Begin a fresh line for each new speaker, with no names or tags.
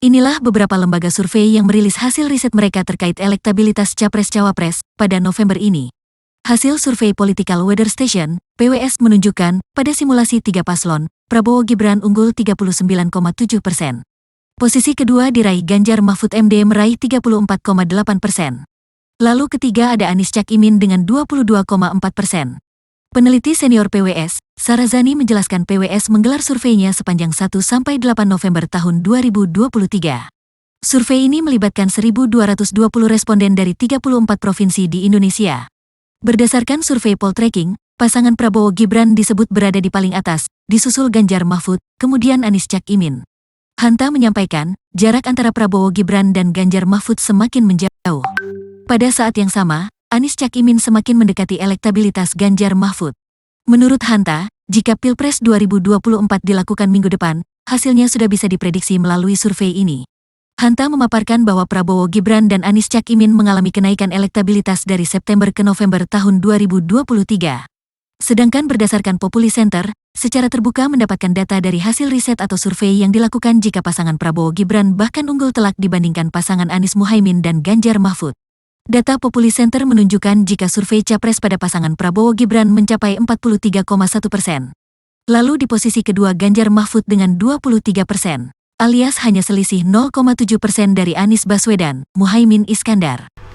Inilah beberapa lembaga survei yang merilis hasil riset mereka terkait elektabilitas Capres-Cawapres pada November ini. Hasil survei Political Weather Station, PWS menunjukkan, pada simulasi 3 paslon, Prabowo Gibran unggul 39,7%. Posisi kedua diraih Ganjar Mahfud MD meraih 34,8%. Lalu ketiga ada Anies Cak Imin dengan 22,4%. Peneliti senior PWS, Sarazani menjelaskan PWS menggelar surveinya sepanjang 1–8 November tahun 2023. Survei ini melibatkan 1.220 responden dari 34 provinsi di Indonesia. Berdasarkan survei Poltreking, pasangan Prabowo Gibran disebut berada di paling atas, disusul Ganjar Mahfud, kemudian Anies Cak Imin. Hanta menyampaikan, jarak antara Prabowo Gibran dan Ganjar Mahfud semakin menjauh. Pada saat yang sama, Anies Cak Imin semakin mendekati elektabilitas Ganjar Mahfud. Menurut Hanta, jika Pilpres 2024 dilakukan minggu depan, hasilnya sudah bisa diprediksi melalui survei ini. Hanta memaparkan bahwa Prabowo Gibran dan Anies Cak Imin mengalami kenaikan elektabilitas dari September ke November tahun 2023. Sedangkan berdasarkan Populi Center, secara terbuka mendapatkan data dari hasil riset atau survei yang dilakukan jika pasangan Prabowo Gibran bahkan unggul telak dibandingkan pasangan Anies Muhaimin dan Ganjar Mahfud. Data Populi Center menunjukkan jika survei Capres pada pasangan Prabowo Gibran mencapai 43,1%. Lalu di posisi kedua Ganjar Mahfud dengan 23%, alias hanya selisih 0,7% dari Anies Baswedan, Muhaimin Iskandar.